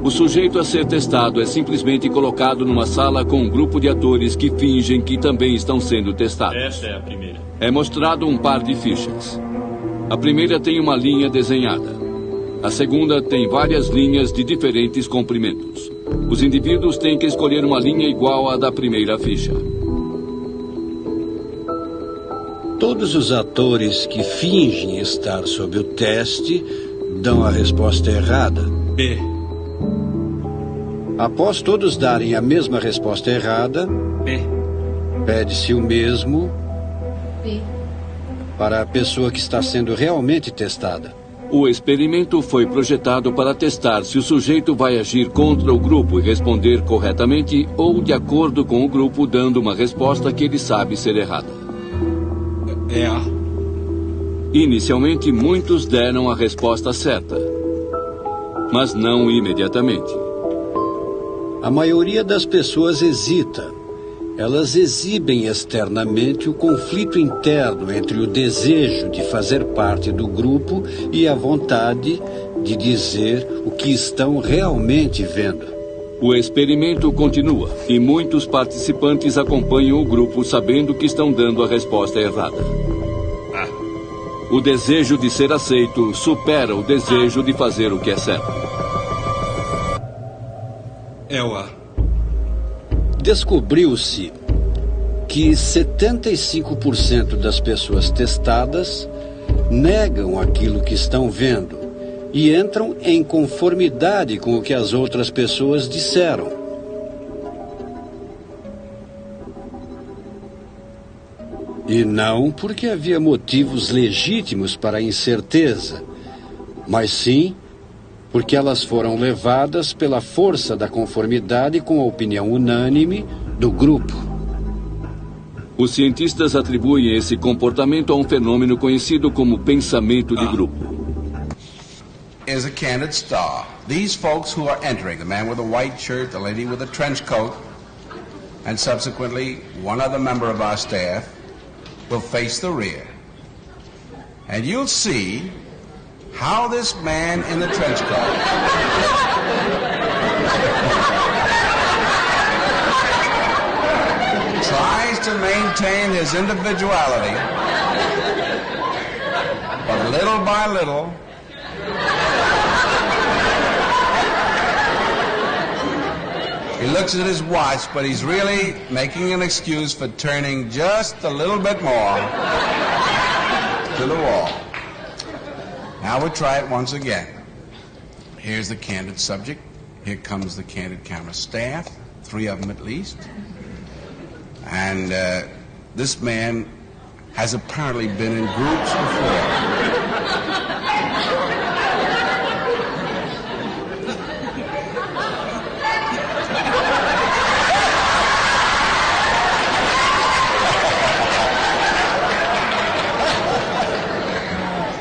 O sujeito a ser testado é simplesmente colocado numa sala com um grupo de atores que fingem que também estão sendo testados. Essa é a primeira. É mostrado um par de fichas. A primeira tem uma linha desenhada. A segunda tem várias linhas de diferentes comprimentos. Os indivíduos têm que escolher uma linha igual à da primeira ficha. Todos os atores que fingem estar sob o teste dão a resposta errada. B. Após todos darem a mesma resposta errada, B. pede-se o mesmo B. para a pessoa que está sendo realmente testada. O experimento foi projetado para testar se o sujeito vai agir contra o grupo e responder corretamente ou de acordo com o grupo, dando uma resposta que ele sabe ser errada. É A. Inicialmente, muitos deram a resposta certa, mas não imediatamente. A maioria das pessoas hesita. Elas exibem externamente o conflito interno entre o desejo de fazer parte do grupo e a vontade de dizer o que estão realmente vendo. O experimento continua e muitos participantes acompanham o grupo sabendo que estão dando a resposta errada. O desejo de ser aceito supera o desejo de fazer o que é certo. É o A. Descobriu-se que 75% das pessoas testadas negam aquilo que estão vendo e entram em conformidade com o que as outras pessoas disseram. E não porque havia motivos legítimos para a incerteza, mas sim porque elas foram levadas pela força da conformidade com a opinião unânime do grupo. Os cientistas atribuem esse comportamento a um fenômeno conhecido como pensamento de grupo. Is a candid star. These folks who are entering, the man with the white shirt, the lady with the trench coat, and subsequently one other member of our staff, will face the rear. And you'll see how this man in the trench coat tries to maintain his individuality, but little by little, he looks at his watch, but he's really making an excuse for turning just a little bit more to the wall. Now we'll try it once again. Here's the candid subject. Here comes the candid camera staff, 3 of them at least. And this man has apparently been in groups before.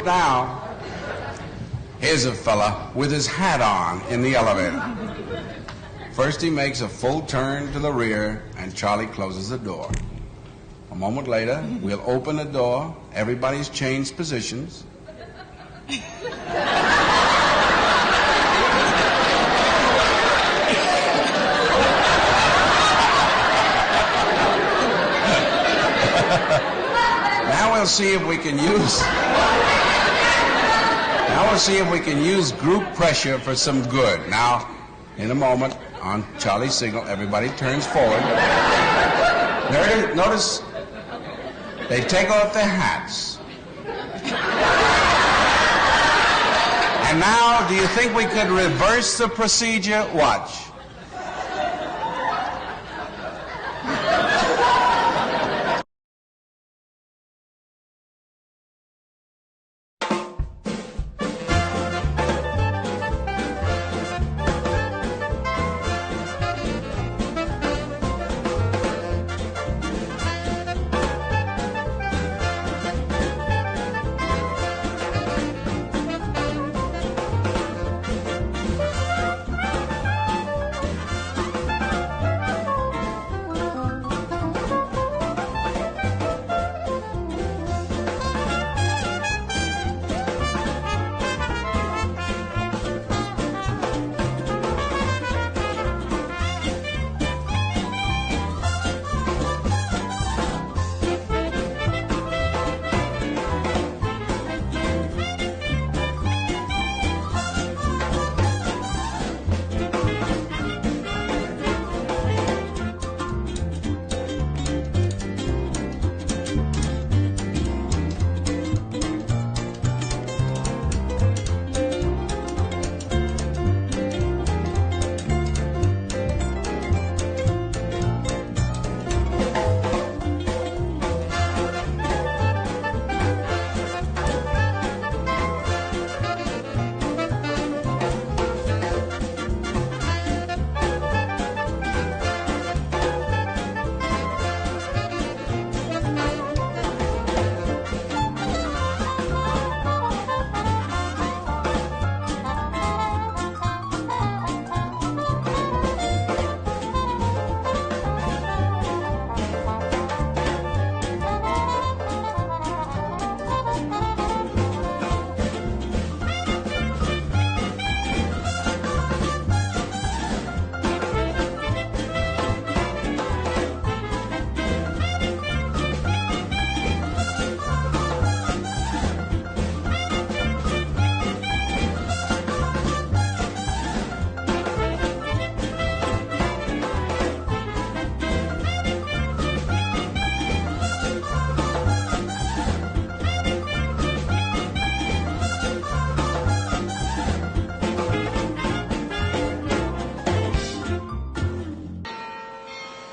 Now, here's a fella with his hat on in the elevator. First he makes a full turn to the rear and Charlie closes the door. A moment later, we'll open the door, everybody's changed positions. Now we'll see if we can use group pressure for some good. Now, in a moment, on Charlie's signal, everybody turns forward. Notice they take off their hats. And now, do you think we could reverse the procedure? Watch.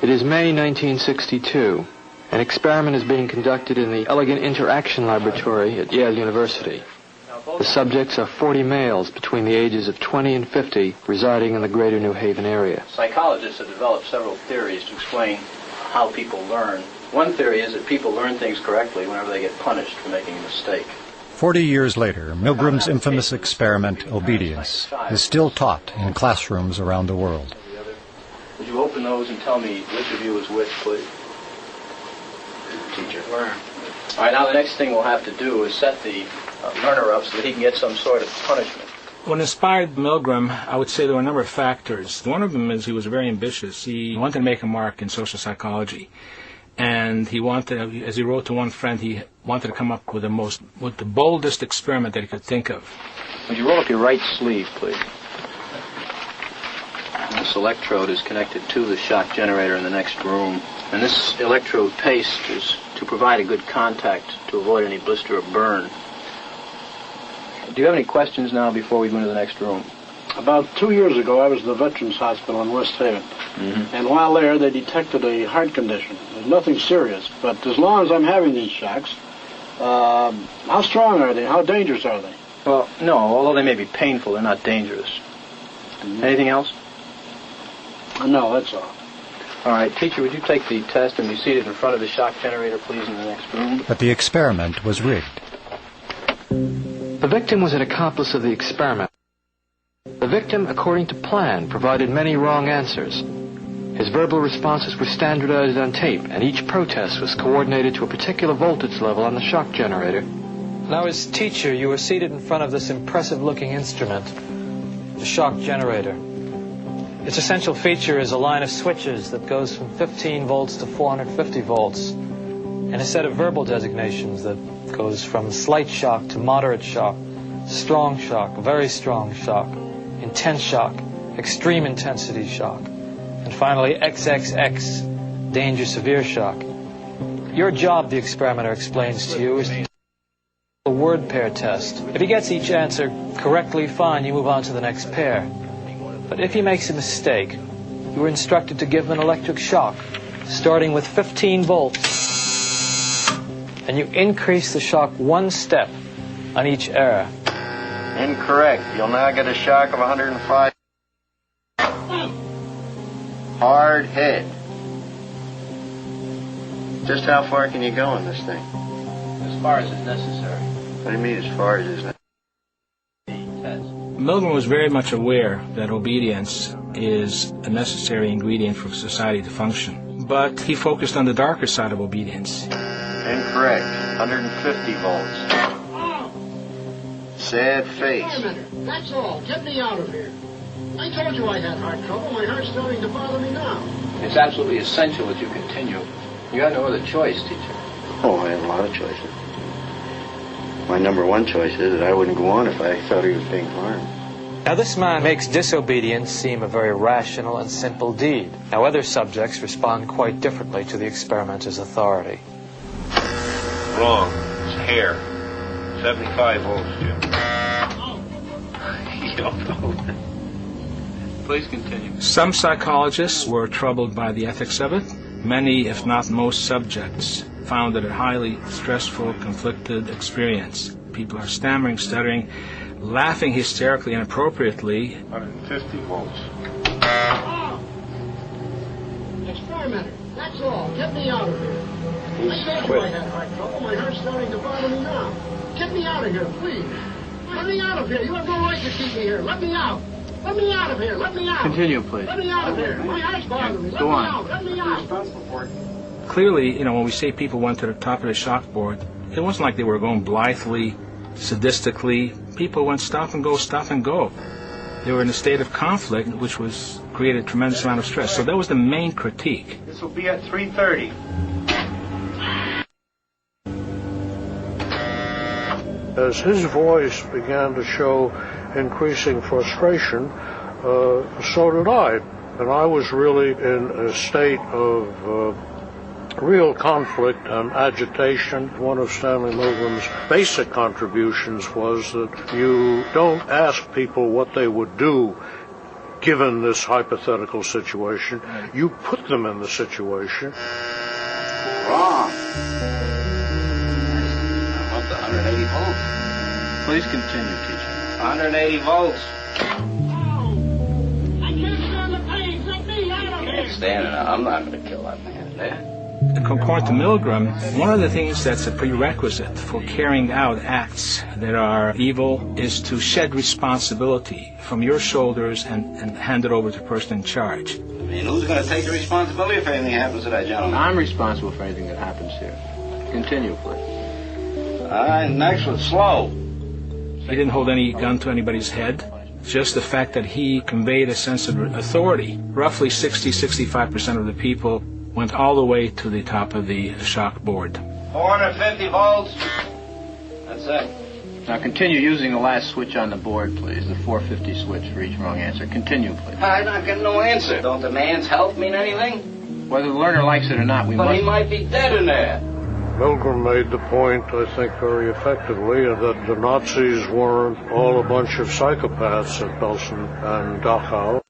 It is May 1962. An experiment is being conducted in the Elegant Interaction Laboratory at Yale University. The subjects are 40 males between the ages of 20 and 50 residing in the greater New Haven area. Psychologists have developed several theories to explain how people learn. One theory is that people learn things correctly whenever they get punished for making a mistake. 40 years later, Milgram's infamous experiment, obedience, is still taught in classrooms around the world. Would you open those and tell me which of you is which, please? Teacher. All right, now the next thing we'll have to do is set the learner up so that he can get some sort of punishment. What inspired Milgram, I would say there were a number of factors. One of them is he was very ambitious. He wanted to make a mark in social psychology. And he wanted, as he wrote to one friend, he wanted to come up with the boldest experiment that he could think of. Would you roll up your right sleeve, please? This electrode is connected to the shock generator in the next room. And this electrode paste is to provide a good contact to avoid any blister or burn. Do you have any questions now before we go into the next room? About 2 years ago, I was at the Veterans Hospital in West Haven. And while there, they detected a heart condition. There's nothing serious, but as long as I'm having these shocks, how strong are they? How dangerous are they? Well, no, although they may be painful, they're not dangerous. Anything else? No, that's all. All right, teacher, would you take the test and be seated in front of the shock generator, please, in the next room? But the experiment was rigged. The victim was an accomplice of the experiment. The victim, according to plan, provided many wrong answers. His verbal responses were standardized on tape, and each protest was coordinated to a particular voltage level on the shock generator. Now, as teacher, you were seated in front of this impressive-looking instrument, the shock generator. Its essential feature is a line of switches that goes from 15 volts to 450 volts, and a set of verbal designations that goes from slight shock to moderate shock, strong shock, very strong shock, intense shock, extreme intensity shock, and finally XXX, danger severe shock. Your job, the experimenter explains to you, is a word pair test. If he gets each answer correctly, fine, you move on to the next pair. But if he makes a mistake, you are instructed to give him an electric shock, starting with 15 volts, and you increase the shock one step on each error. Incorrect. You'll now get a shock of 105. Hard head. Just how far can you go in this thing? As far as is necessary. What do you mean as far as is necessary? Milgram was very much aware that obedience is a necessary ingredient for society to function. But he focused on the darker side of obedience. Incorrect. 150 volts. Sad face. Wait a minute. That's all. Get me out of here. I told you I had heart trouble. My heart's starting to bother me now. It's absolutely essential that you continue. You got no other choice, teacher. Oh, I have a lot of choices. My number one choice is that I wouldn't go on if I thought he was being harmed. Now, this man makes disobedience seem a very rational and simple deed. Now, other subjects respond quite differently to the experimenter's authority. Wrong. It's hair. 75 volts, Jim. Please continue. Some psychologists were troubled by the ethics of it. Many, if not most subjects, found it a highly stressful, conflicted experience. People are stammering, stuttering, laughing hysterically, inappropriately. 150 volts. Experimenter. That's all. Get me out of here. I told you I had heart trouble. My heart's starting to bother me now. Get me out of here, please. Let me out of here. You have no right to keep me here. Let me out. Let me out of here. Let me out. Continue, please. Let me out of here. My heart's bothering me. Let Go me on. out. Let me out. Clearly, when we say people went to the top of the shock board, it wasn't like they were going blithely, sadistically. People went stop and go, stop and go. They were in a state of conflict, which was created a tremendous amount of stress. So that was the main critique. This will be at 3:30. As his voice began to show increasing frustration, so did I. And I was really in a state of real conflict and agitation. One of Stanley Milgram's basic contributions was that you don't ask people what they would do given this hypothetical situation. You put them in the situation. Wrong. I want the 180 volts. Please continue, teacher. 180 volts. I can't stand the pain. Let me out of here. Can't stand it. I'm not going to kill that man there. According to Milgram, one of the things that's a prerequisite for carrying out acts that are evil is to shed responsibility from your shoulders and hand it over to the person in charge. I mean, who's going to take the responsibility if anything happens to that gentleman? I'm responsible for anything that happens here. Continue, please. All right, next one, slow. He didn't hold any gun to anybody's head. Just the fact that he conveyed a sense of authority. Roughly 60-65% of the people went all the way to the top of the shock board. 450 volts. That's it. Now continue using the last switch on the board, please. The 450 switch for each wrong answer. Continue, please. I'm not getting no answer. Don't the man's health mean anything? Whether the learner likes it or not, we But must... he might be dead in there. Milgram made the point, I think very effectively, that the Nazis weren't all a bunch of psychopaths at Belsen and Dachau.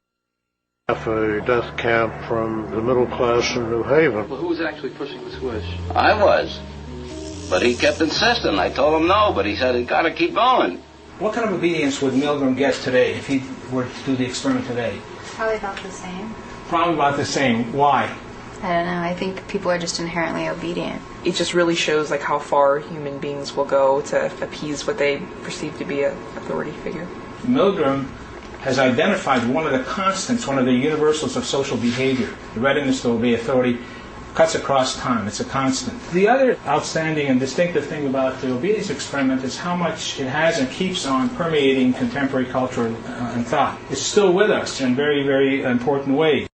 A death camp from the middle class in New Haven. Well, who was actually pushing the switch? I was. But he kept insisting. I told him no, but he said he's got to keep going. What kind of obedience would Milgram get today if he were to do the experiment today? Probably about the same. Probably about the same. Why? I don't know. I think people are just inherently obedient. It just really shows like how far human beings will go to appease what they perceive to be an authority figure. Milgram has identified one of the constants, one of the universals of social behavior. The readiness to obey authority cuts across time. It's a constant. The other outstanding and distinctive thing about the obedience experiment is how much it has and keeps on permeating contemporary culture and thought. It's still with us in very, very important ways.